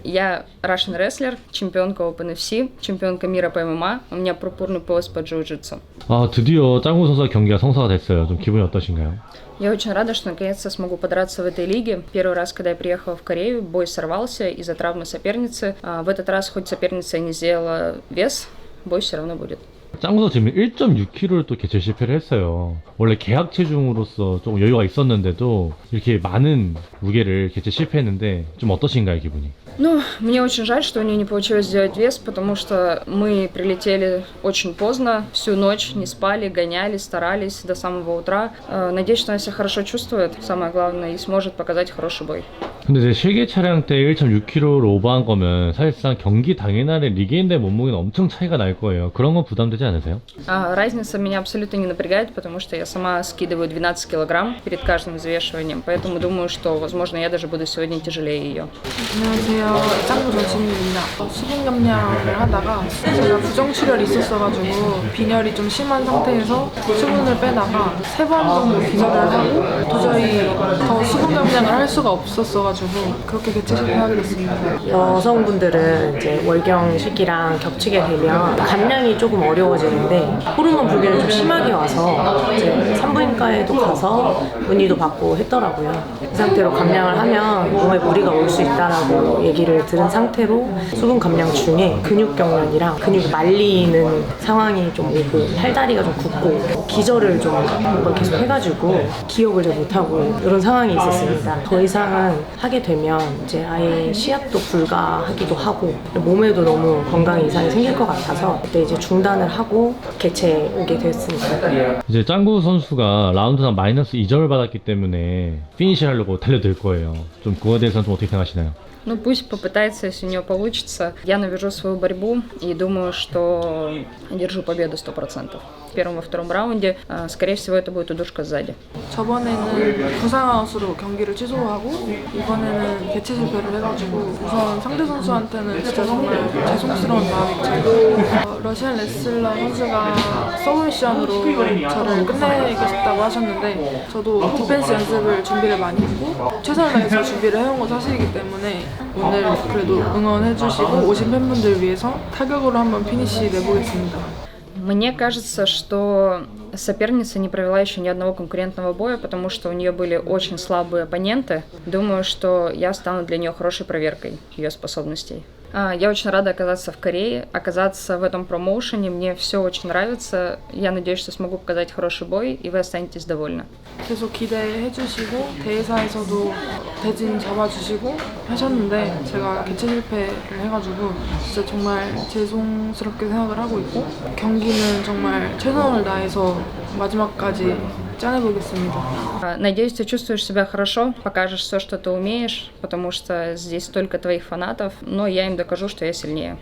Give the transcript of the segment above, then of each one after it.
Я Russian wrestler, чемпионка OpenFC, чемпионка мира по ММА. У меня пурпурный пояс по джиу-джитсу. 아, 드디어 짱구 선수와 경기가 성사가 됐어요. 좀 기분이 어떠신가요? Я очень рада, что наконец-то смогу подраться в этой лиге. Первый раз, когда я приехала в Корею, бой сорвался из-за травмы соперницы. В этот раз, хоть соперница и не сделала вес, бой все равно будет. 짱구 선수 지금 1.6kg를 또 개체 실패를 했어요. 원래 계약 체중으로서 조금 여유가 있었는데도 이렇게 많은 무게를 개체 실패했는데 좀 어떠신가요, 기분이? Ну, мне очень жаль, что у нее не получилось сделать вес, потому что мы прилетели очень поздно, всю ночь не спали, гоняли, старались до самого утра. Надеюсь, что она себя хорошо чувствует, самое главное, и сможет показать хороший бой. 근데 이제 실기 차량 때 1.6kg를 오버한 거면 사실상 경기 당일날의 리게인대 몸무게는 엄청 차이가 날 거예요. 그런 건 부담되지 않으세요? Разница меня абсолютно не напрягает, потому что я сама скидываю 12 килограмм перед каждым взвешиванием, поэтому думаю, что, возможно, я даже буду сегодня тяжелее ее. 안녕하세요. 짱구 전신입니다. 수분 감량을 하다가 제가 부정출혈이 있었어가지고 빈혈이 좀 심한 상태에서 수분을 빼다가 3번 정도 기절을 하고 도저히 더 수분 감량을 할 수가 없었어가지고 그렇게 개체 실패하게 됐습니다. 여성분들은 이제 월경 시기랑 겹치게 되면 감량이 조금 어려워지는데 호르몬 불균이 좀 심하게 와서 이제 산부인과에도 가서 문의도 받고 했더라고요. 이 상태로 감량을 하면 몸에 무리가 올 수 있다라고 얘기를 들은 상태로 수분 감량 중에 근육 경련이랑 근육이 말리는 상황이 좀 오고 팔다리가 좀 굽고 기절을 좀 뭔가 계속 해가지고 기억을 잘 못하고 이런 상황이 있었습니다. 더 이상은 하게 되면 이제 아예 시합도 불가하기도 하고 몸에도 너무 건강 이상이 생길 것 같아서 그때 이제 중단을 하고 개최 오게 됐습니다. 이제 짱구 선수가 라운드상 마이너스 2점을 받았기 때문에 피니시 하려고 달려들 거예요. 좀 그거에 대해서는 좀 어떻게 생각하시나요? Ну, пусть попытается, если у нее получится. Я навяжу свою борьбу и думаю, что одержу победу 100%. В первом и втором раунде, скорее всего, это будет удушка сзади. 저번에는 부상아웃으로 경기를 취소하고 이번에는 개체 실패를 해가지고 우선 상대 선수한테는 진짜 정말 죄송스러운 마음이 들고 러시안 레슬러 선수가 서브미션으로 저를 끝내겠다고 하셨는데 저도 디펜스 연습을 준비를 많이 했고 최선을 다해서 준비를 해온 건 사실이기 때문에 오늘 그래도 응원해주시고 오신 팬분들 위해서 타격으로 한번 피니시 내보겠습니다. Мне кажется, что соперница не провела еще ни одного конкурентного боя, потому что у нее были очень слабые оппоненты. Думаю, что я стану для нее хорошей проверкой ее способностей. Я очень рада оказаться в Корее, оказаться в этом промоушене. Мне все очень нравится. Я надеюсь, что смогу показать хороший бой, и вы останетесь довольны. 계속 기대해주시고 대회사에서도 대진 잡아주시고 하셨는데 제가 개최 실패를 해가지고 진짜 정말 죄송스럽게 생각을 하고 있고 경기는 정말 최선을 다해서 마지막까지 짠해보겠습니다. Надеюсь, ты чувствуешь себя хорошо, покажешь все, что ты умеешь, потому что здесь столько твоих фанатов, но я им докажу, что я сильнее.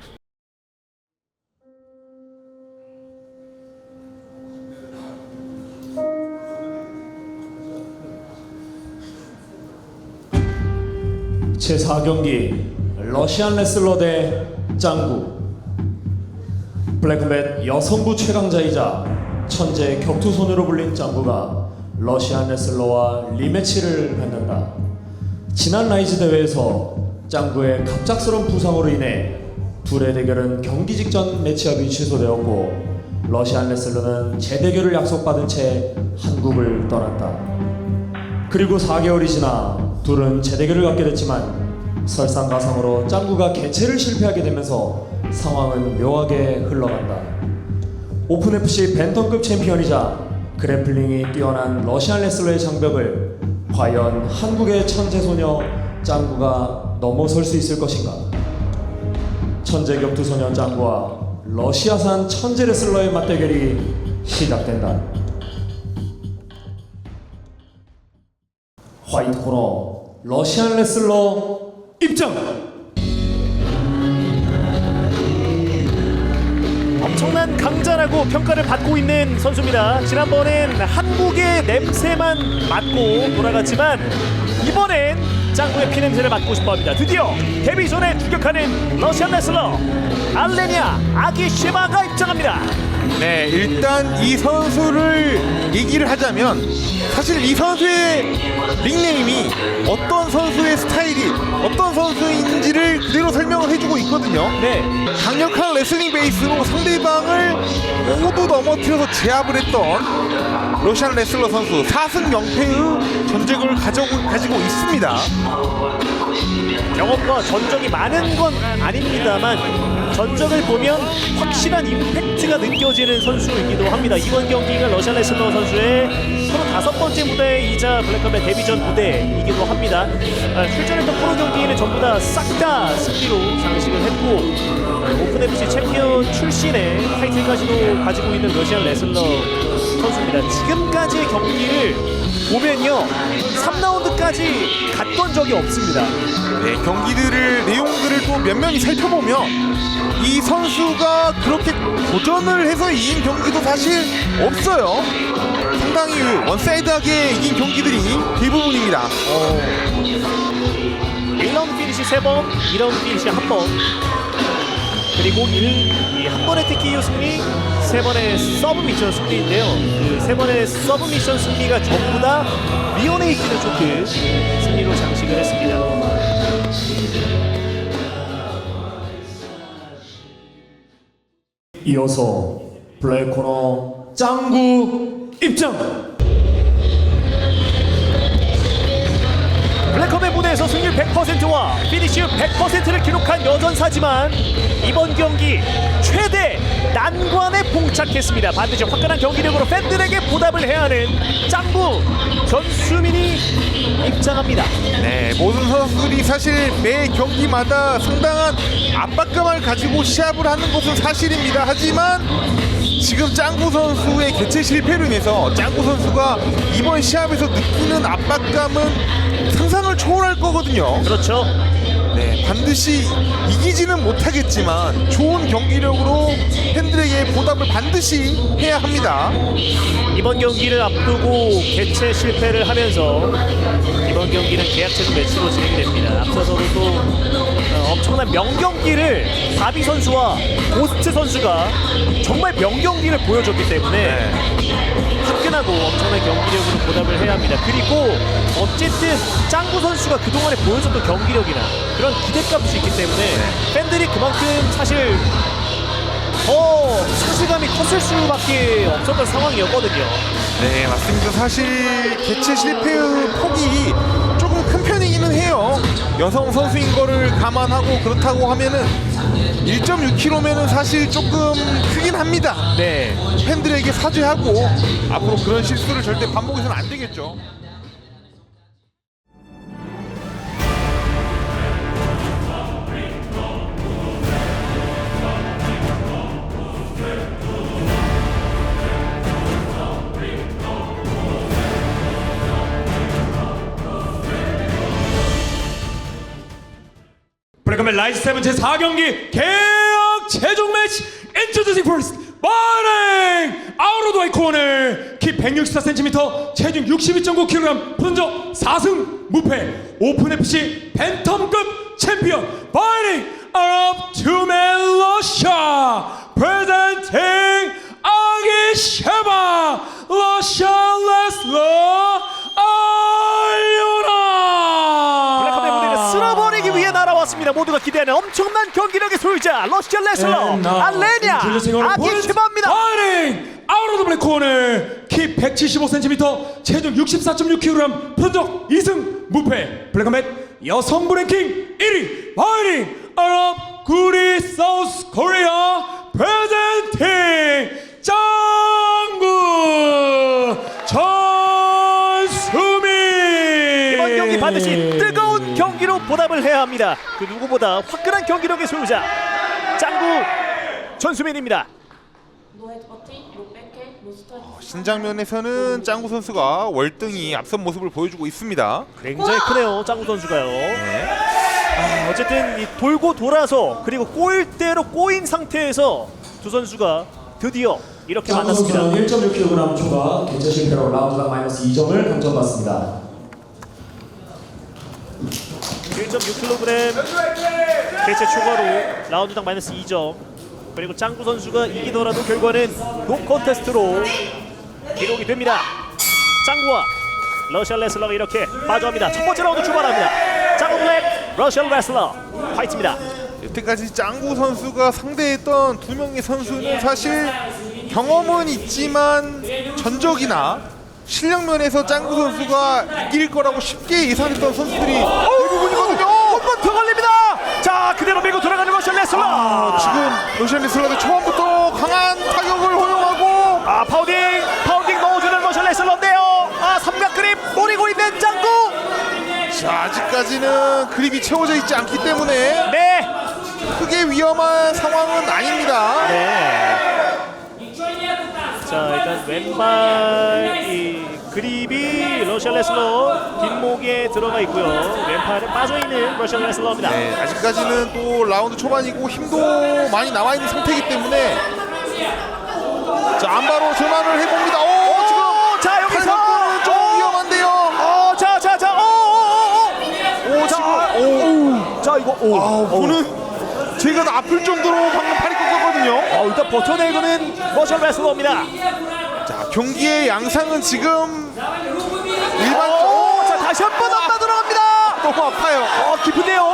제4경기 러시안 레슬러 대 짱구. 블랙컴뱃 여성부 최강자이자 천재 격투소녀로 불린 짱구가 러시안 레슬러와 리매치를 갖는다. 지난 라이즈 대회에서 짱구의 갑작스러운 부상으로 인해 둘의 대결은 경기 직전 매치업이 취소되었고 러시안 레슬러는 재대결을 약속받은 채 한국을 떠났다. 그리고 4개월이 지나 둘은 재대결을 갖게 됐지만 설상가상으로 짱구가 개최를 실패하게 되면서 상황은 묘하게 흘러간다. 오픈FC 벤턴급 챔피언이자 그래플링이 뛰어난 러시안 레슬러의 장벽을 과연 한국의 천재소녀 짱구가 넘어설 수 있을 것인가? 천재 격투소녀 짱구와 러시아산 천재 레슬러의 맞대결이 시작된다. 화이트 코너 러시안 레슬러 입장! 엄청난 강자라고 평가를 받고 있는 선수입니다. 지난번엔 한국의 냄새만 맡고 돌아갔지만 이번엔 짱구의 피냄새를 맡고 싶어합니다. 드디어 데뷔전에 추격하는 러시안 레슬러 알레냐 아기시마가 입장합니다. 네, 일단 이 선수를 얘기를 하자면 사실 이 선수의 닉네임이 어떤 선수의 스타일이 어떤 선수인지를 그대로 설명을 해주고 있거든요. 네. 강력한 레슬링 베이스로 상대방을 모두 넘어뜨려서 제압을 했던 러시안 레슬러 선수 4승 0패의 전적을 가지고 있습니다. 경험과 전적이 많은 건 아닙니다만 전적을 보면 확실한 임팩트가 느껴지는 선수이기도 합니다. 이번 경기가 러시안 레슬러 선수의 35번째 무대이자 블랙컴뱃 데뷔전 무대이기도 합니다. 출전했던 프로 경기는 전부 다 싹 다 승리로 장식을 했고 오픈FC 챔피언 출신의 타이틀까지도 가지고 있는 러시안 레슬러 선수입니다. 지금까지의 경기를 보면요 3라운드까지 갔던 적이 없습니다. 네, 내용들을 또 면면히 살펴보면 이 선수가 그렇게 도전을 해서 이긴 경기도 사실 없어요. 상당히 원사이드하게 이긴 경기들이 대부분입니다. 1라운드 피니시 3번, 2라운드 피니시 1번, 그리고 한 번의 TKO 승리, 3번의 서브미션 승리인데요. 그 3번의 서브미션 승리가 전부 다 리오네이키드 조크 승리로 장식을 했습니다. 이어서 블랙 코너 짱구 입장. 블랙컴의 무대에서 승률 100%와 피니쉬 100%를 기록한 여전사지만 이번 경기 최대 난관에 봉착했습니다. 반드시 화끈한 경기력으로 팬들에게 보답을 해야 하는 짱구 전수민이 입장합니다. 네, 모든 선수들이 사실 매 경기마다 상당한 압박감을 가지고 시합을 하는 것은 사실입니다. 하지만 지금 짱구 선수의 개최 실패로 인해서 짱구 선수가 이번 시합에서 느끼는 압박감은 상상을 초월할 거거든요. 그렇죠. 네, 반드시 이기지는 못하겠지만 좋은 경기력으로 팬들에게 보답을 반드시 해야 합니다. 이번 경기를 앞두고 개최 실패를 하면서 이번 경기는 계약 체중 매치로 진행됩니다. 앞서서도 또 엄청난 명경기를 바비 선수와 고스트 선수가 정말 명경기를 보여줬기 때문에 화끈하고 엄청난 경기력으로 보답을 해야 합니다. 그리고 어쨌든 짱구 선수가 그동안에 보여줬던 경기력이나 그런 기대값이 있기 때문에 팬들이 그만큼 사실 더 상실감이 컸을 수밖에 없었던 상황이었거든요. 네, 맞습니다. 사실 개최 실패의 폭이 조금 큰 편이기는 해요. 여성 선수인 거를 감안하고 그렇다고 하면은 1.6kg면은 사실 조금 크긴 합니다. 네. 팬들에게 사죄하고 앞으로 그런 실수를 절대 반복해서는 안 되겠죠. 블랙컴뱃 라이즈 7 제4경기 계약 최종 매치 Introducing first Fighting Out of the way corner 키 164cm 체중 62.9kg 분적 4승 무패 오픈FC 팬텀급 챔피언 Fighting out of two-man Russia presenting 아기셰바 러시안 레슬러 알요나 블랙컴의 무대를 쓸어버리기 위해 날아왔습니다. 모두가 기대하는 엄청난 경기력의 소유자 러시안 레슬러 알레냐 아기셰바입니다. 파이팅! 아웃 오브 블랙 코너 키 175cm 체중 64.6kg 분적 2승 무패 블랙컴뱃 여성부 랭킹 1위 파이팅! 아웃 구리 사우스 코리아 프레젠팅 짱구 전수민 이번 경기 반드시 뜨거운 경기로 보답을 해야 합니다. 그 누구보다 화끈한 경기력의 소유자 짱구 전수민입니다. 신장면에서는 짱구 선수가 월등히 앞선 모습을 보여주고 있습니다. 굉장히 크네요, 짱구 선수가요. 어쨌든 이 돌고 돌아서 그리고 꼬일대로 꼬인 상태에서 두 선수가 드디어 이렇게 만났습니다. 1.6kg 초과 개체 실패로 라운드당 마이너스 2점을 감점받습니다. 1.6kg 개체 초과로 라운드당 마이너스 2점. 그리고 짱구 선수가 이기더라도 결과는 노 컨테스트로 기록이 됩니다. 짱구와 러시안 레슬러가 이렇게 마주합니다. 첫 번째 라운드 출발합니다. 짱구 블랙, 러시안 레슬러 파이트입니다. 여태까지 짱구 선수가 상대했던 두 명의 선수는 사실 경험은 있지만 전적이나 실력 면에서 짱구 선수가 이길 거라고 쉽게 예상했던 선수들이 대부분이거든요. 한번 더 걸립니다. 자, 그대로 밀고 들어가는 러시안 레슬러. 지금 러시안 레슬러가 초반부터 강한 타격을 허용하고 파운딩 넣어주는 러시안 레슬러인데요. 삼각 그립 노리고 있는 짱구. 자, 아직까지는 그립이 채워져 있지 않기 때문에 네. 크게 위험한 상황은 아닙니다. 네. 자, 일단 왼발 이 그립이 러시안 레슬러 뒷목에 들어가 있고요. 왼팔은 빠져있는 러시안 레슬러입니다. 네, 아직까지는 또 라운드 초반이고 힘도 많이 나와 있는 상태이기 때문에 자, 안바로 전환을 해봅니다. 지금 자, 여기서 팔각도는 좀 위험한데요. 자, 이거 보는 제가 아플 정도로 방금 팔이 꺾었거든요. 일단 버텨내고는 러시안 레슬러입니다. 자, 경기의 양상은 지금 일반 자, 다시 한번 안바 들어갑니다. 너무 아파요. 깊은데요.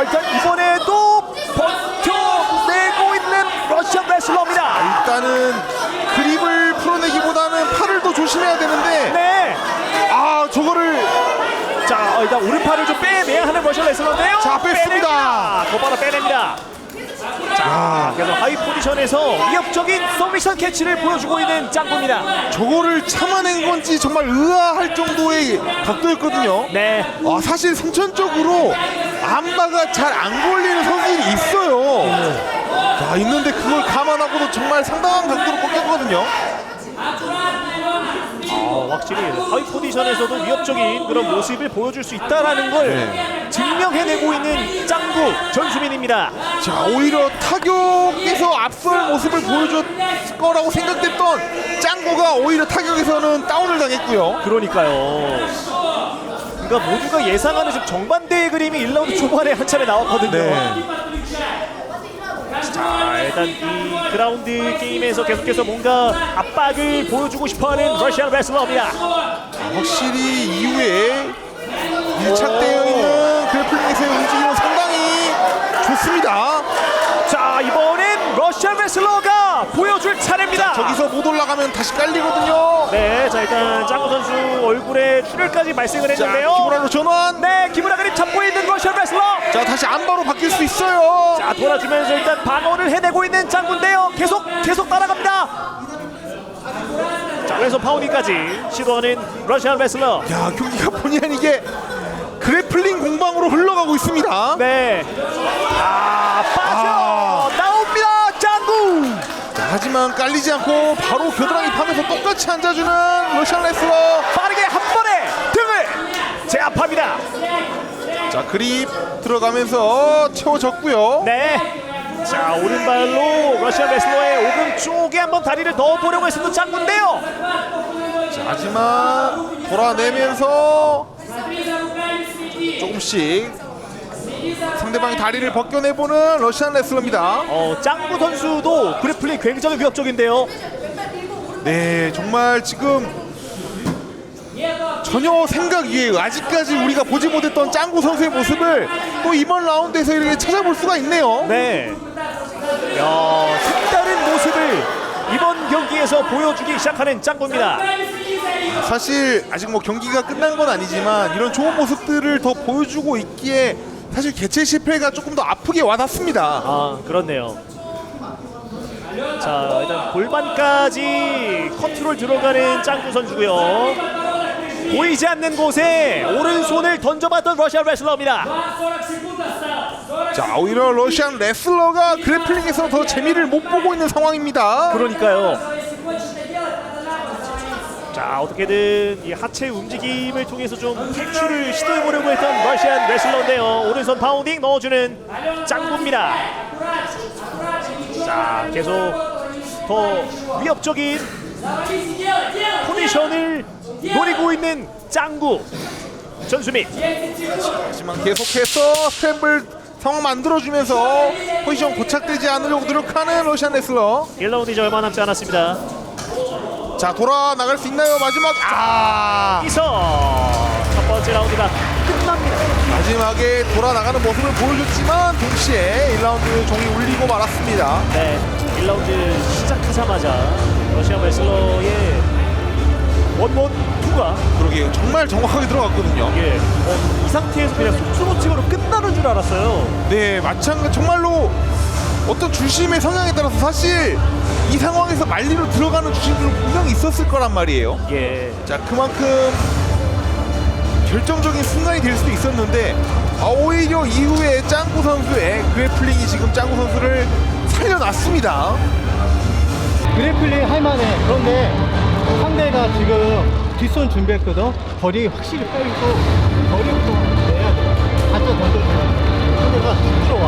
일단 이번에도 버텨내고 있는 러시안 레슬러입니다. 일단은 그립을 풀어내기보다는 팔을 더 조심해야 되는데 네. 저거를 자, 일단 오른팔을 좀 빼내야 하는 러시안 레슬러인데요. 자, 뺐습니다. 곧바로 빼냅니다. 자, 그래서 하이 포지션에서 위협적인 서미션 캐치를 보여주고 있는 짱구입니다. 저거를 참아낸 건지 정말 의아할 정도의 각도였거든요. 네. 사실 선천적으로 안바가 잘 안 걸리는 선수들이 있어요. 자, 있는데 그걸 감안하고도 정말 상당한 각도로 꺾였거든요. 확실히 하이 포지션에서도 위협적인 그런 모습을 보여줄 수 있다라는 걸 증명해내고 있는 짱구 전수민입니다. 자, 오히려 타격에서 앞설 모습을 보여줬을 거라고 생각됐던 짱구가 오히려 타격에서는 다운을 당했고요. 그러니까요. 그러니까 모두가 예상하는 지금 정반대의 그림이 1라운드 초반에 한 차례 나왔거든요. 네. 자, 일단 이 그라운드 게임에서 계속해서 뭔가 압박을 보여주고 싶어하는 러시안 레슬러입니다. 확실히 이후에 밀착되어 있는 그래플링에서의 움직임은 상당히 좋습니다. 자, 이번엔 러시안 레슬러가 보여줄 차례입니다. 저기서 못 올라가면 다시 깔리거든요. 네, 자, 일단 짱구 선수 얼굴에 출혈까지 발생을 했는데요. 기무라로 전환. 네, 기무라 그립 잡고 있는 러시안 레슬러. 자, 다시 안바로 바뀔 수 있어요. 자, 돌아주면서 일단 방어를 해내고 있는 짱구인데요. 계속 따라갑니다. 자, 왼손 파운딩까지 시도하는 러시안 레슬러. 야, 경기가 본의 아니게 그래플링 공방으로 흘러가고 있습니다. 네. 빠져 나옵니다, 짱구. 자, 하지만 깔리지 않고 바로 겨드랑이 파면서 똑같이 앉아주는 러시안 레슬러. 빠르게 한 번에 등을 제압합니다. 자, 그립 들어가면서 채워졌고요. 네. 자, 오른발로 러시안 레슬러의 오른쪽에 한번 다리를 넣어보려고 했었던 짱구인데요. 자, 하지만 돌아내면서 조금씩 상대방의 다리를 벗겨내보는 러시안 레슬러입니다. 짱구 선수도 그래플링 굉장히 위협적인데요. 네, 정말 지금 전혀 생각 이외에요. 아직까지 우리가 보지 못했던 짱구 선수의 모습을 또 이번 라운드에서 이렇게 찾아볼 수가 있네요. 네. 색다른 모습을 이번 경기에서 보여주기 시작하는 짱구입니다. 사실 아직 뭐 경기가 끝난 건 아니지만 이런 좋은 모습들을 더 보여주고 있기에 사실 개최 실패가 조금 더 아프게 와닿습니다. 그렇네요. 자, 일단 골반까지 컨트롤 들어가는 짱구 선수고요. 보이지 않는 곳에 오른손을 던져봤던 러시안 레슬러입니다. 자, 오히려 러시안 레슬러가 그래플링에서 더 재미를 못 보고 있는 상황입니다. 그러니까요. 자, 어떻게든 이 하체 움직임을 통해서 좀 탈출을 시도해보려고 했던 러시안 레슬러인데요. 오른손 파운딩 넣어주는 짱구입니다. 자, 계속 더 위협적인 포지션을 노리고 있는 짱구 전수민. 하지만 계속해서 스탬블 상황 만들어주면서 포지션 고착되지 않으려고 노력하는 러시안 레슬러. 1라운드 이제 얼마 남지 않았습니다. 자, 돌아 나갈 수 있나요? 마지막 여기서 첫 번째 라운드가 끝납니다. 마지막에 돌아 나가는 모습을 보여줬지만 동시에 1라운드 종이 울리고 말았습니다. 네, 1라운드 시작하자마자 러시안 레슬러의 원원 투가 그러게요. 정말 정확하게 들어갔거든요. 이 상태에서 그냥 속수무책으로 끝나는 줄 알았어요. 네, 마찬가지 정말로 어떤 주심의 성향에 따라서 사실 이 상황에서 말리로 들어가는 주심들은 분명히 있었을 거란 말이에요. 예. 자, 그만큼 결정적인 순간이 될 수도 있었는데 오히려 이후에 짱구 선수의 그래플링이 지금 짱구 선수를 살려놨습니다. 그래플링 할만해. 그런데 상대가 지금 뒷손 준비했거든. 거리 확실히 빼고 거리부터 내야 돼. 갖다 던져줘야 돼. 상대가 툭 들어와.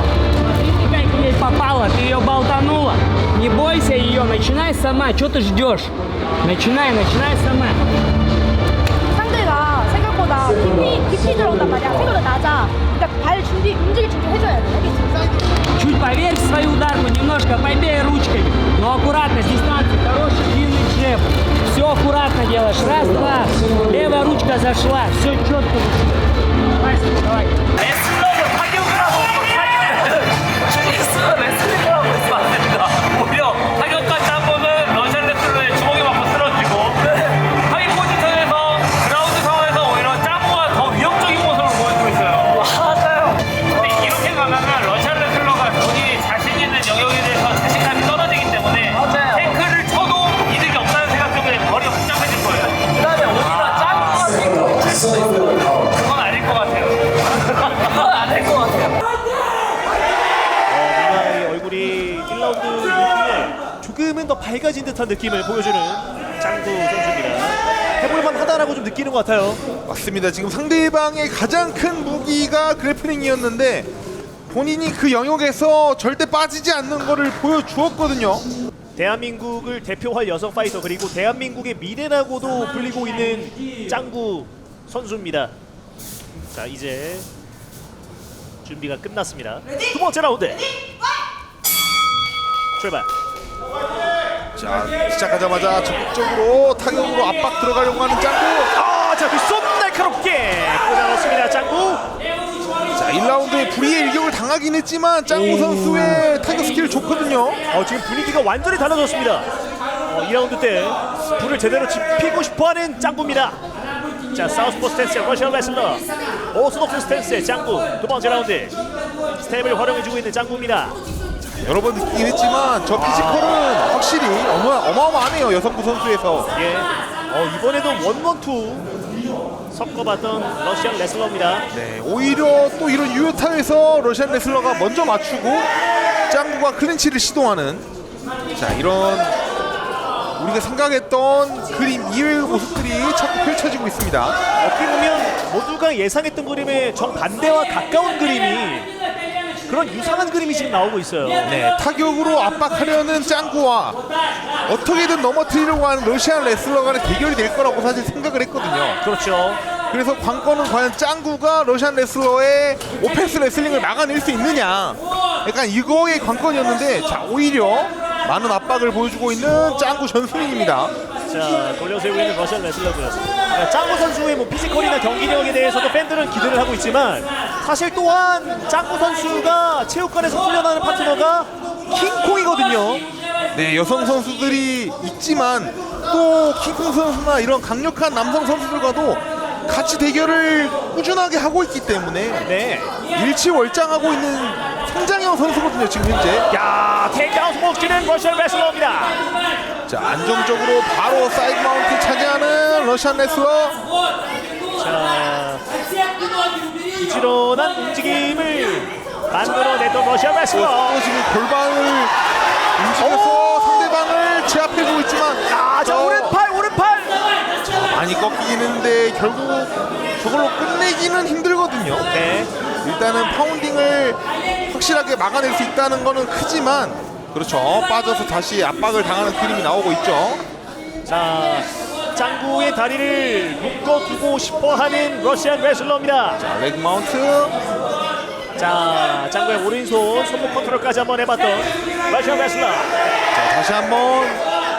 Ты как в ней попала, ты ее болтанула. Не бойся ее, начинай сама. Что ты ждешь? Начинай сама. 상대가 생각보다 깊이 들어온단 말이야. 생각보다 낮아. 그러니까 발 준비, 움직일 준비 해줘야 돼. 알겠지? Чуть поверь в свою ударку, немножко побей ручками. Но аккуратно, с дистанции, хороший длинный джеб. Все аккуратно делаешь. Раз, два. Левая ручка зашла. Все четко. Давай. 레슬러는 타격이라고 레슬링이라고 했으면 안 됩니다. 오히려 타격까지 한 번은 러시안 레슬러의 주먹에 맞고 쓰러지고 하이 포지션에서 그라운드 상황에서 오히려 짱구가 더 위협적인 모습을 보여주고 있어요. 맞아요. 근데 이렇게 가면은 러시안 레슬러가 본인이 자신 있는 영역에 대해서 자신감이 떨어지기 때문에 탱크를 쳐도 이득이 없다는 생각 때문에 머리가 복잡해질 거예요. 그다음에 오히려 짱구가 그건 아닐 것 같아요. 그건 아닐 것 같아요. 뭔가 이 얼굴이 1라운드 이후에 조금은 더 밝아진 듯한 느낌을 보여주는 짱구 선수입니다. 해볼만 하다라고 좀 느끼는 것 같아요. 맞습니다. 지금 상대방의 가장 큰 무기가 그래플링이었는데 본인이 그 영역에서 절대 빠지지 않는 거를 보여주었거든요. 대한민국을 대표할 여성 파이터 그리고 대한민국의 미래라고도 불리고 있는 짱구 선수입니다. 자, 이제 준비가 끝났습니다. 두 번째 라운드 출발. 자, 시작하자마자 적극적으로 타격으로 압박 들어가려고 하는 짱구. 자, 그 쏜 날카롭게 꽂아넣습니다. 짱구. 자, 1라운드에 불의의 일격을 당하긴 했지만 짱구 선수의 타격 스킬을 좋거든요. 지금 분위기가 완전히 달라졌습니다. 2라운드 때 불을 제대로 지피고 싶어하는 짱구입니다. 자, 사우스포 스탠스의 러시안 레슬러, 오소독스 스탠스의 짱구. 두 번째 라운드 스텝을 활용해주고 있는 짱구입니다. 여러 번 느끼긴 했지만 저 피지컬은 확실히 어마어마하네요. 여성부 선수에서. 예. 이번에도 원원투 섞어봤던 러시안 레슬러입니다. 네, 오히려 또 이런 유효타에서 러시안 레슬러가 먼저 맞추고 짱구가 클린치를 시도하는, 자, 이런 우리가 생각했던 그림 이외의 모습들이 자꾸 펼쳐지고 있습니다. 어떻게 보면 모두가 예상했던 그림의 정반대와 가까운 그림이, 그런 유사한 그림이 지금 나오고 있어요. 네, 타격으로 압박하려는 짱구와 어떻게든 넘어뜨리려고 하는 러시안 레슬러 간의 대결이 될 거라고 사실 생각을 했거든요. 그렇죠. 그래서 관건은 과연 짱구가 러시안 레슬러의 오펜스 레슬링을 막아낼 수 있느냐, 약간 이거의 관건이었는데, 자, 오히려 많은 압박을 보여주고 있는 짱구 전술인입니다. 자, 돌려세우고 있는 러시안 레슬러고요. 짱구 선수의 피지컬이나 경기력에 대해서도 팬들은 기대를 하고 있지만, 사실 또한 짱구 선수가 체육관에서 훈련하는 파트너가 킹콩이거든요. 네, 여성 선수들이 있지만 또 킹콩 선수나 이런 강력한 남성 선수들과도 같이 대결을 꾸준하게 하고 있기 때문에 네, 일치월장하고 있는 성장형 선수거든요, 지금 현재. 야, 테이크아웃 목지는 러시안 레슬러입니다. 자, 안정적으로 바로 사이드 마운트 차지하는 러시안 레슬러. 자, 부지런한 움직임을 만들어냈던 러시안 레슬러. 또 지금 골반을 움직여서 상대방을 제압해주고 있지만, 자, 오른팔. 많이 꺾이긴 했는데 결국 저걸로 끝내기는 힘들거든요. 네, 일단은 파운딩을 확실하게 막아낼 수 있다는 거는 크지만, 그렇죠, 빠져서 다시 압박을 당하는 그림이 나오고 있죠. 자, 짱구의 다리를 묶어두고 싶어하는 러시안 레슬러입니다. 자, 레그 마운트. 자, 짱구의 오른손 손목 컨트롤까지 한번 해봤던 러시안 레슬러. 자, 다시 한번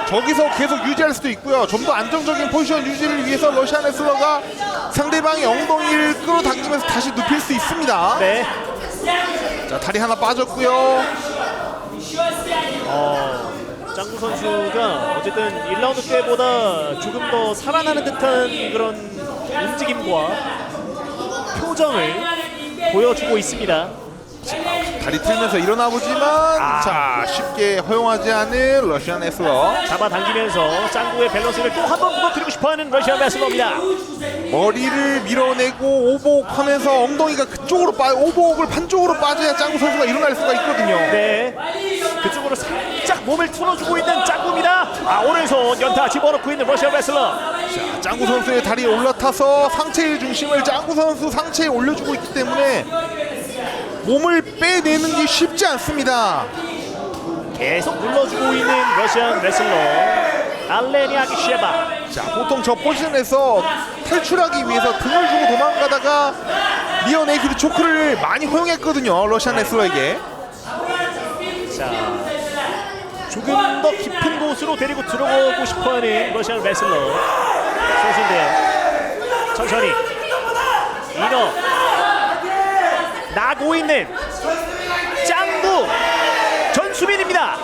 저기서 계속 유지할 수도 있고요. 좀 더 안정적인 포지션 유지를 위해서 러시안 레슬러가 상대방의 엉덩이를 끌어당기면서 다시 눕힐 수 있습니다. 네. 자, 다리 하나 빠졌고요. 짱구 선수가 어쨌든 1라운드 때보다 조금 더 살아나는 듯한 그런 움직임과 표정을 보여주고 있습니다. 다리 틀면서 일어나 보지만 자, 쉽게 허용하지 않은 러시안 레슬러. 잡아당기면서 짱구의 밸런스를 또 한 번 무너뜨리고 싶어하는 러시안 레슬러입니다. 머리를 밀어내고 오버옥하면서 엉덩이가 그쪽으로 오버옥을 반쪽으로 빠져야 짱구 선수가 일어날 수가 있거든요. 네, 그쪽으로 살짝 몸을 틀어주고 있는 짱구입니다. 오른손 연타 집어넣고 있는 러시안 레슬러. 자, 짱구 선수의 다리에 올라타서 상체의 중심을 짱구 선수 상체에 올려주고 있기 때문에 몸을 빼내는 게 쉽지 않습니다. 계속 눌러주고 있는 러시안 레슬러 알레니아 기셰바. 자, 보통 저 포지션에서 탈출하기 위해서 등을 주고 도망가다가 리어 네이키드 초크를 많이 허용했거든요, 러시안 레슬러에게. 자, 조금 더 깊은 곳으로 데리고 들어가고 싶어하는 러시안 레슬러 선수인데요. 천천히 이너 나고 있는 짱구 전수빈입니다.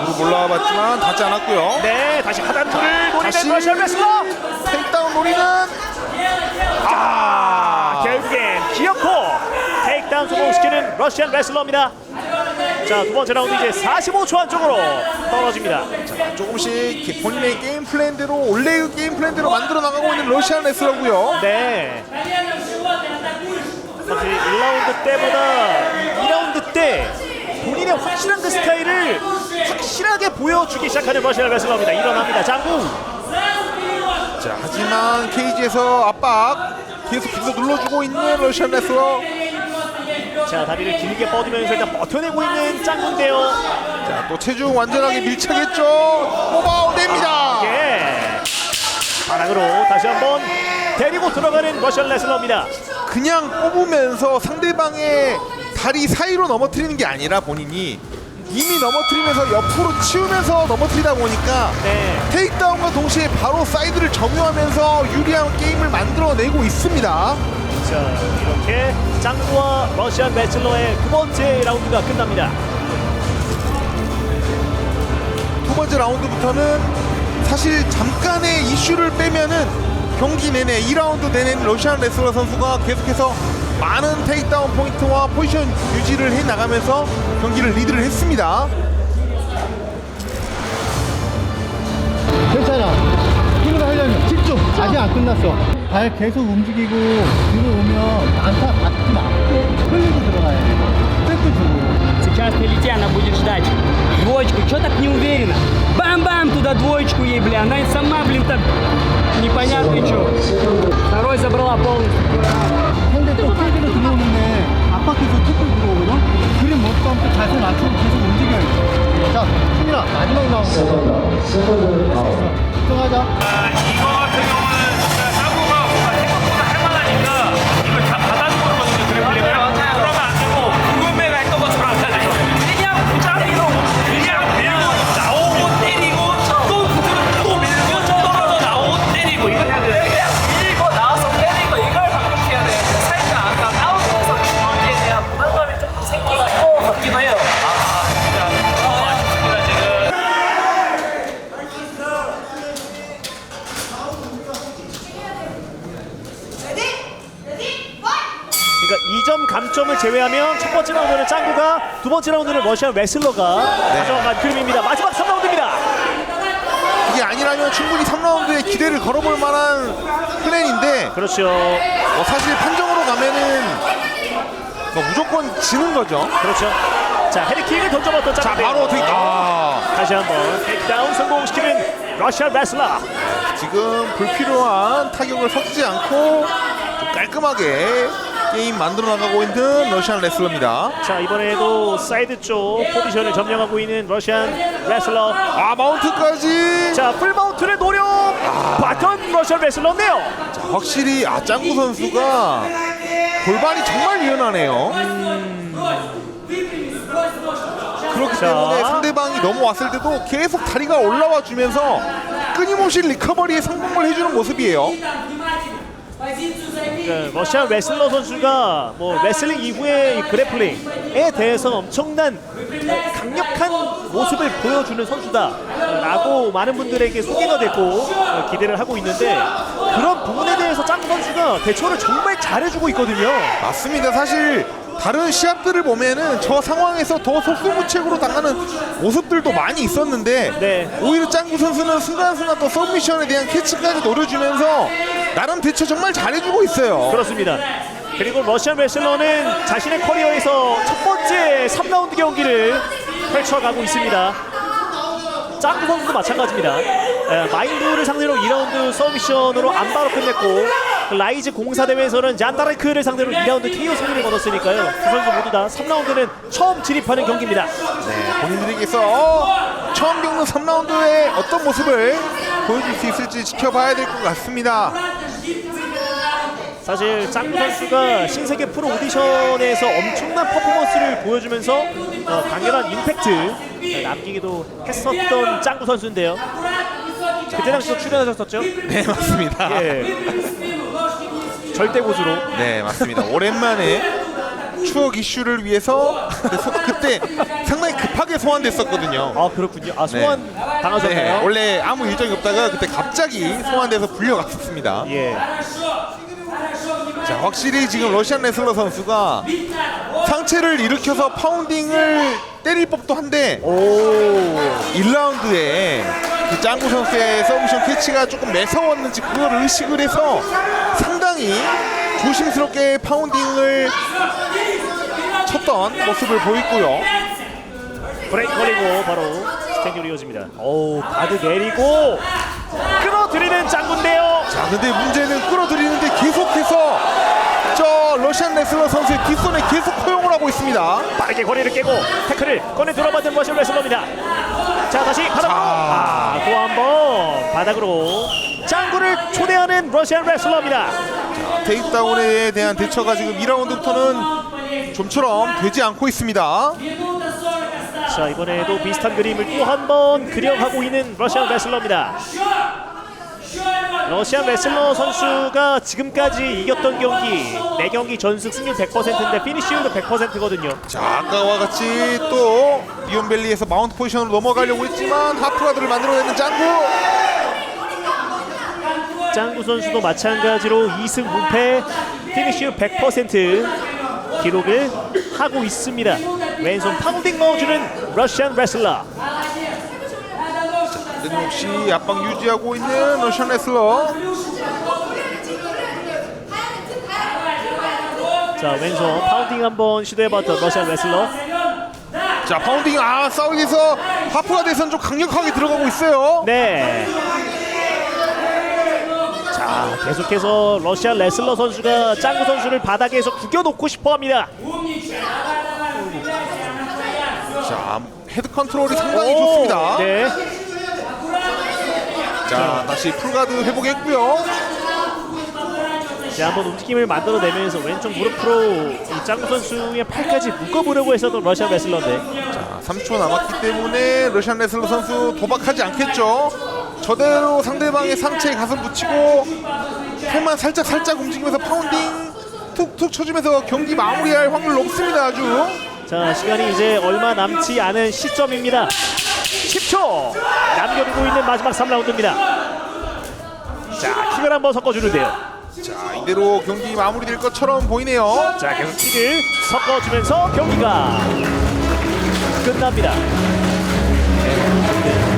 무릎 올라와 봤지만 닿지 않았고요. 네, 다시 하단부를 노리는 다시 러시안 레슬러. 테이크다운 노리는 결국엔 기어코 테이크다운 성공시키는 러시안 레슬러입니다. 자, 두 번째 라운드 이제 45초 안쪽으로 떨어집니다. 자, 조금씩 본인의 게임 플랜대로 올레그 게임 플랜대로 만들어 나가고 있는 러시안 레슬러고요. 네, 사실 1라운드 때보다 2라운드 때 본인의 확실한 그 스타일을 확실하게 보여주기 시작하는 러시안 레슬러입니다. 일어납니다, 짱구. 자, 하지만 케이지에서 압박 계속 눌러주고 있는 러시안 레슬러. 자, 다리를 길게 뻗으면서 일단 버텨내고 있는 짱구인데요. 자, 또 체중 완전하게 밀착했죠. 뽑아냅니다. 예, 바닥으로 다시 한번 데리고 들어가는 러시안 레슬러입니다. 그냥 뽑으면서 상대방의 다리 사이로 넘어뜨리는 게 아니라 본인이 이미 넘어뜨리면서 옆으로 치우면서 넘어뜨리다 보니까 테이크다운과 동시에 바로 사이드를 점유하면서 유리한 게임을 만들어내고 있습니다. 자, 이렇게 짱구와 러시안 레슬러의 두 번째 라운드가 끝납니다. 두 번째 라운드부터는 사실 잠깐의 이슈를 빼면은 경기 내내 2라운드 내내 러시안 레슬러 선수가 계속해서 많은 테이크다운 포인트와 포지션 유지를 해나가면서 경기를 리드를 했습니다. 괜찮아. 힘으로 하려면 집중. 아직 안 끝났어. 발 계속 움직이고 들어오면 안타 맞지 마. 흘리고 들어가야 돼. 백도 주고. Сейчас прилетя, она будет ждать двоечку. Чё так не уверена? Бам-бам, туда двоечку ей, бля. Она сама, блин, так непонятно чё. Второй забрала полностью. 상대 또 페이지로 들어오는데 압박해서 툭툭 들어오거든? 그림 못 감고 자세 맞추고 계속 움직여야 돼. 자, 승민아, 마지막 라운드. 집중하자. 이거 같은 경우는 진짜 짱구가 뭔가 생각보다 할만하니까 이걸 다 받아주는 거거든요. 그래플링을. 그러면 안 되고 구금매가 했던 것처럼 안 되죠. 그냥 짱이로 그냥 밀고 나오고 때리고 또 그대로 또 밀고 떨어져 나오고 때리고 이거 해야 돼요. 그냥 밀고 나와서 때리고 이걸 반복해야 돼요. 살짝 아까 다운돼서 거기에 대한 부담감이 좀 생기고 같기도 해요. 진짜 아쉽습니다 지금. 그러니까 2점 감점을 제외하면 첫 번째 라운드는 짱구가, 두 번째 라운드는 러시안 레슬러가 가져간 그림입니다. 마지막 3라운드입니다. 이게 아니라면 충분히 3라운드에 기대를 걸어볼 만한 플랜인데, 그렇죠. 사실 판정으로 가면은 무조건 지는 거죠. 그렇죠. 자, 헤드킥을 던져봤던 짱구. 자, 바로 다시 한번 테이크다운 성공시키는 러시안 레슬러. 지금 불필요한 타격을 섞지 않고 좀 깔끔하게 게임 만들어 나가고 있는 러시안 레슬러입니다. 자, 이번에도 사이드 쪽 포지션을 점령하고 있는 러시안 레슬러. 마운트까지. 자, 풀 마운트를 노려 봤던 러시안 레슬러인데요. 자, 확실히 짱구 선수가 골반이 정말 유연하네요. 그렇기 때문에 상대방이 넘어왔을 때도 계속 다리가 올라와 주면서 끊임없이 리커버리에 성공을 해주는 모습이에요. 러시아 레슬러 선수가 뭐 레슬링 이후의 이 그래플링에 대해서는 엄청난 강력한 모습을 보여주는 선수다라고 많은 분들에게 소개가 됐고 기대를 하고 있는데 그런 부분에 대해서 짱구 선수가 대처를 정말 잘해주고 있거든요. 맞습니다. 사실 다른 시합들을 보면은 저 상황에서 더 속수무책으로 당하는 모습들도 많이 있었는데 네. 오히려 짱구 선수는 순간순간 또 서브미션에 대한 캐치까지 노려주면서 나름 대처 정말 잘해주고 있어요. 그렇습니다. 그리고 러시안 레슬러는 자신의 커리어에서 첫 번째 3라운드 경기를 펼쳐가고 있습니다. 짱구 선수도 마찬가지입니다. 마인드를 상대로 2라운드 서브미션으로 안바로 끝냈고 라이즈 공사 대회에서는 잔다르크를 상대로 2라운드 KO 승리를 거뒀으니까요. 두 선수 모두 다 3라운드는 처음 진입하는 경기입니다. 네, 본인들에게서 처음 겪는 3라운드에 어떤 모습을 보여줄 수 있을지 지켜봐야 될 것 같습니다. 사실 짱구 선수가 신세계 프로 오디션에서 엄청난 퍼포먼스를 보여주면서 강렬한 임팩트 남기기도 했었던 짱구 선수인데요. 그때 당시도 출연하셨었죠? 네, 맞습니다. 예. 절대 고수로. 네, 맞습니다. 오랜만에 추억 이슈를 위해서 그때 상당히 급하게 소환됐었거든요. 아, 그렇군요. 아, 소환 당하셨나요? 네, 원래 아무 일정이 없다가 그때 갑자기 소환돼서 불려갔었습니다. 예. 자, 확실히 지금 러시안 레슬러 선수가 상체를 일으켜서 파운딩을 때릴 법도 한데 1라운드에 그 짱구 선수의 서브미션 캐치가 조금 매서웠는지 그걸 의식을 해서 상당히 조심스럽게 파운딩을 쳤던 모습을 보이고요. 브레이크 걸리고 바로 스탠딩으로 이어집니다. 오, 가드 내리고 끌어들이는 짱구인데요. 자, 근데 문제는 끌어들이는데 계속해서 저 러시안 레슬러 선수의 뒷손에 계속 허용을 하고 있습니다. 빠르게 거리를 깨고 태클을 꺼내 들어받은 러시안 레슬러입니다. 자, 다시 바닥으로 또 한번 바닥으로 짱구를 초대하는 러시안 레슬러입니다. 테이크다운에 대한 대처가 지금 2라운드부터는 좀처럼 되지 않고 있습니다. 자, 이번에도 비슷한 그림을 또 한 번 그려가고 있는 러시안 레슬러입니다. 러시안 레슬러 선수가 지금까지 이겼던 경기 4경기 전승 승률 100%인데 피니쉬율도 100%거든요. 자, 아까와 같이 또 비온벨리에서 마운트 포지션으로 넘어가려고 했지만 하프가드를 만들어내는 짱구. 짱구 선수도 마찬가지로 2승 무패 피니쉬율 100% 기록을 하고 있습니다. 왼손 파운딩 넣어주는 러시안 레슬러. 끊임없이 압박 유지하고 있는 러시안 레슬러. 자, 왼손 파운딩 한번 시도해봤던 러시안 레슬러. 자, 파운딩 싸우기에서 하프가 돼선 좀 강력하게 들어가고 있어요. 네. 자, 계속해서 러시안 레슬러 선수가 짱구 선수를 바닥에서 구겨놓고 싶어합니다. 자, 헤드 컨트롤이 상당히 좋습니다. 네. 자, 다시 풀가드 회복했고요. 자, 한번 움직임을 만들어내면서 왼쪽 무릎으로 이 짱구 선수의 팔까지 묶어보려고 했었던 러시안 레슬러인데. 자, 3초 남았기 때문에 러시안 레슬러 선수 도박하지 않겠죠. 저대로 상대방의 상체에 가슴 붙이고 팔만 살짝 움직이면서 파운딩 툭툭 쳐주면서 경기 마무리할 확률 높습니다. 아주. 자, 시간이 이제 얼마 남지 않은 시점입니다. 10초 남겨두고 있는 마지막 3라운드입니다. 자, 킥을 한번 섞어주는데요. 자, 이대로 경기 마무리될 것처럼 보이네요. 자, 계속 킥을 섞어주면서 경기가 끝납니다.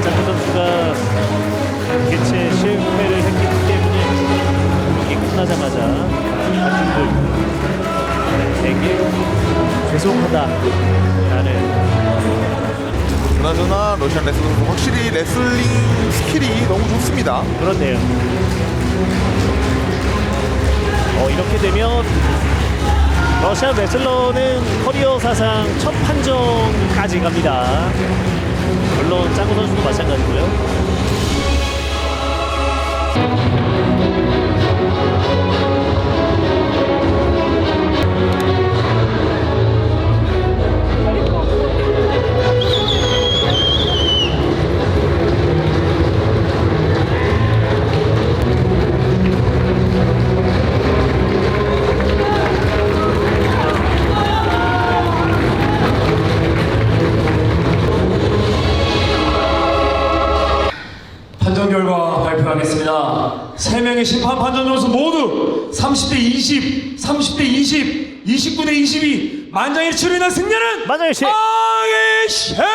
짱구 선수가 개체 실패를 했기 때문에 경기 끝나자마자 관중들에게 죄송하다라는. 그나저나 러시안 레슬러 선수 확실히 레슬링 스킬이 너무 좋습니다. 그렇네요. 이렇게 되면 러시안 레슬러는 커리어 사상 첫 판정까지 갑니다. 물론 짱구 선수도 마찬가지고요. 하겠습니다. 3명의 심판 판정 점수 모두 30대 20, 30대 20, 29대 22. 만장일치로 인한 승리는 만장일치. 아기셰마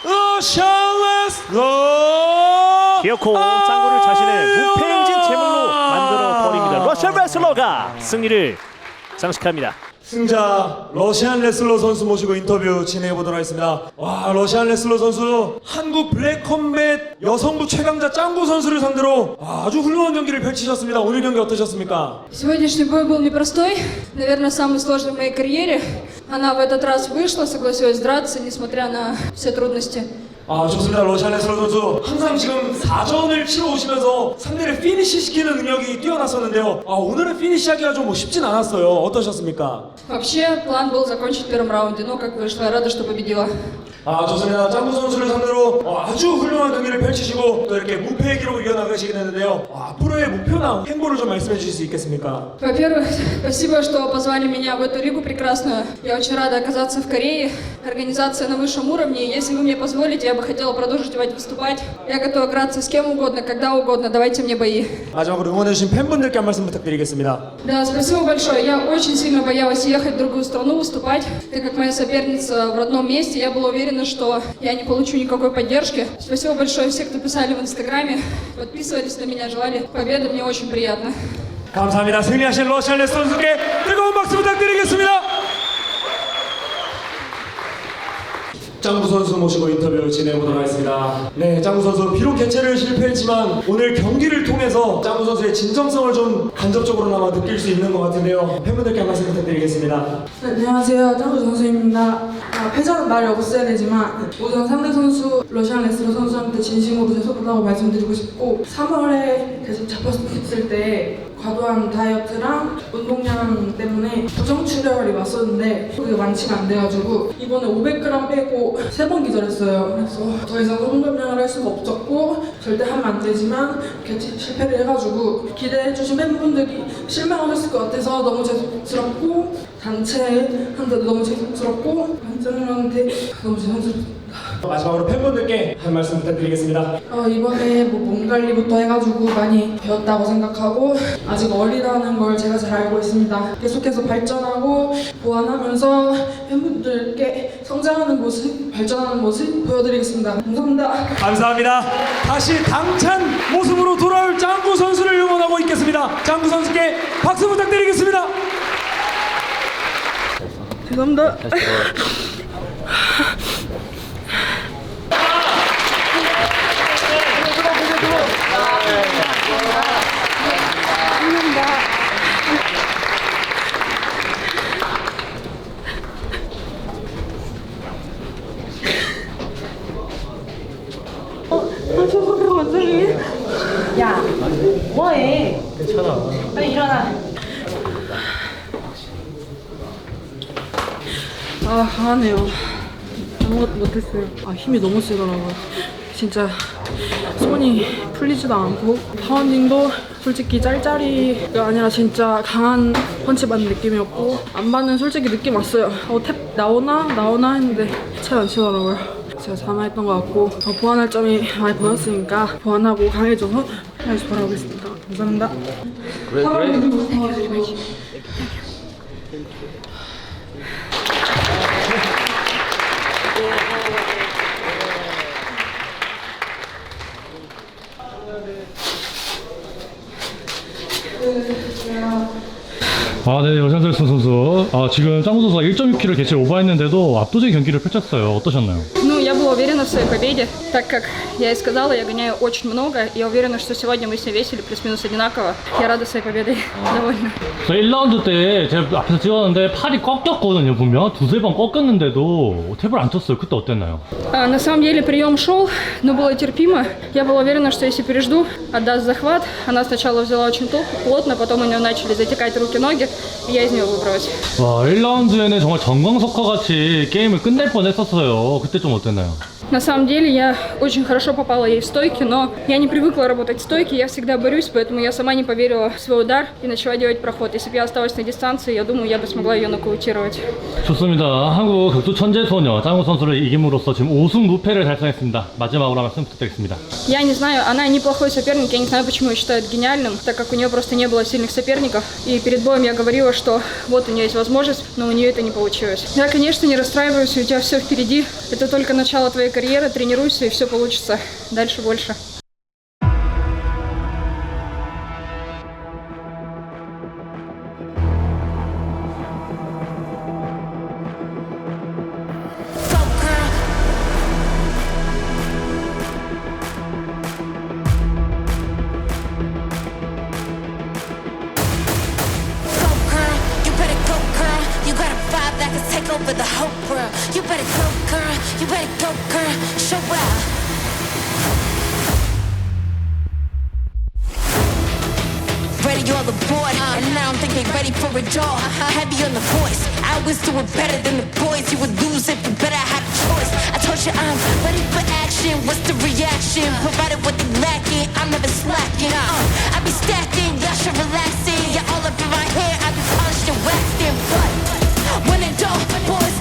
러시안 기어코 짱구를 자신의 무패행진 제물로 만들어 버립니다. 러시안 레슬러가 승리를 장식합니다. 승자 러시안 레슬러 선수 모시고 인터뷰 진행해 보도록 하겠습니다. 와, 러시안 레슬러 선수 한국 블랙컴뱃 여성부 최강자 짱구 선수를 상대로 아주 훌륭한 경기를 펼치셨습니다. 오늘 경기 어떠셨습니까? Сегодняшний бой был непростой, наверное, самый сложный в моей карьере. Она в этот раз вышла, согласилась драться, несмотря на все трудности. 아, 좋습니다. 러시안 레슬러 선수 항상 지금 4전을 치러 오시면서 상대를 피니시 시키는 능력이 뛰어났었는데요. 오늘은 피니시하기가 좀 쉽진 않았어요. 어떠셨습니까? Вообще, план был закончить в первом раунде, но как вышло, я рада, что победила. 좋습니다. 짱구 선수를 상대로 아주 훌륭한 경기를 펼치시고 또 이렇게 무패의 기록을 이어나가시게 됐는데요. 앞으로의 목표나 행보를 좀 말씀해 주실 수 있겠습니까? Во-первых, спасибо, что позвали меня в эту лигу прекрасную. Я очень рада оказаться в Корее. Организация на высшем уровне. Если вы мне позволите, я бы хотела продолжить выступать. Я готова драться с кем угодно, когда угодно. Давайте мне бои. 마지막으로 응원해주신 팬분들께 한 말씀 부탁드리겠습니다. Да, спасибо большое. Я очень сильно боялась ехать в другую страну выступать, так как моя соперница в родном месте. Я была уверена, что я не получу никакой поддержки. Спасибо большое всем, кто писали в Инстаграме, подписывались на меня, желали победы. Мне очень приятно. 감사합니다. 승리하신 러시안 레슬러 선수께 뜨거운 박수 부탁드리겠습니다. 짱구 선수 모시고 인터뷰 진행해보도록 하겠습니다. 네, 짱구 선수 비록 개최를 실패했지만 오늘 경기를 통해서 짱구 선수의 진정성을 좀 간접적으로나마 느낄 수 있는 것 같은데요. 팬분들께 한 말씀 부탁드리겠습니다. 네, 안녕하세요. 짱구 선수입니다. 패전은 말이 없어야 되지만 우선 상대 선수 러시안 레슬러 선수한테 진심으로 죄송하다고 말씀드리고 싶고 3월에 계속 잡혔을 때 과도한 다이어트랑 운동량 때문에 부정출혈이 왔었는데 그게 완치가 안 돼가지고 이번에 500g 빼고 3번 기절했어요. 그래서 더 이상 성감량을 할 수가 없었고 절대 하면 안 되지만 개최 실패를 해가지고 기대해주신 팬분들이 실망하셨을 것 같아서 너무 죄송스럽고 단체한테도 너무 죄송스럽고 관장님한테 너무 죄송스럽습니다. 마지막으로 팬분들께 한 말씀 부탁드리겠습니다. 이번에 몸 관리부터 해가지고 많이 배웠다고 생각하고 아직 어리다는 걸 제가 잘 알고 있습니다. 계속해서 발전하고 보완하면서 팬분들께 성장하는 모습, 발전하는 모습 보여드리겠습니다. 감사합니다. 감사합니다. 다시 당찬 모습으로 돌아올 짱구 선수를 응원하고 있겠습니다. 짱구 선수께 박수 부탁드리겠습니다. 죄송합니다. 죄송해요, 원장님. 야, 뭐해? 괜찮아. 빨리 일어나. 강하네요. 아무것도 못했어요. 힘이 너무 세더라고요. 진짜 손이 풀리지도 않고 파운딩도 솔직히 짤짤이가 아니라 진짜 강한 펀치 받는 느낌이었고 안바는 솔직히 느낌 왔어요. 탭 나오나 했는데 잘 안 치더라고요. 제가 자만했던 것 같고 보완할 점이 많이 보였으니까 보완하고 강해져서 다시 돌아오겠습니다. 감사합니다. 네, 러시안 레슬러 선수. 지금 짱구 선수가 1.6kg 개체를 오버했는데도 압도적인 경기를 펼쳤어요. 어떠셨나요? Ну, я была уверена в своей победе, так как я и сказала, я гоняю очень много. Я уверена, что сегодня мы все весили плюс-минус одинаково. Я рада своей победой, довольна. 저 1라운드 때 제가 앞에서 찍었는데 팔이 꺾였거든요, 분명. 두세 번 꺾였는데도 탭을 안 쳤어요. 그때 어땠나요? На самом деле прием шел, но было терпимо. Я была уверена, что если пережду, отдаст захват. Она сначала взяла очень плотно, потом у нее начали затекать руки-ноги, и я из нее выбралась. 와, 1라운드에는 정말 정광석화 같이 게임을 끝낼 뻔했었어요. 그때 좀 어땠나요? На самом деле я очень хорошо попала ей в стойки, но я не привыкла работать в стойке, я всегда борюсь, поэтому я сама не поверила в свой удар и начала делать проход. Если бы я осталась на дистанции, я думаю, я бы смогла ее нокаутировать. 좋습니다. 한국 격투 천재 소녀 짱구 선수를 이김으로써 지금 5승 무패를 달성했습니다. 마지막으로 한 말씀 부탁드리겠습니다. Я не знаю, она неплохой соперник, я не знаю, почему ее считают гениальным, так как у нее просто не было сильных соперников. И перед боем я говорила, что вот у нее есть возможность, но у нее это не получилось. Я, конечно, не расстраиваюсь, у тебя все впереди. Это только начало твоей карьеры, тренируйся и все получится. Дальше больше. Over the whole world. You better go, girl. You better go, girl. Show out. Ready all aboard, and I don't think they ready for it all. Heavy on the voice. I always do it better than the boys. You would lose if you better have a choice. I told you I'm ready for action. What's the reaction? Provided what they lacking, I'm never slacking. I be stacking, y'all should relaxing. You're all up in my hair. I be polished and waxed in. But when it don't, boys.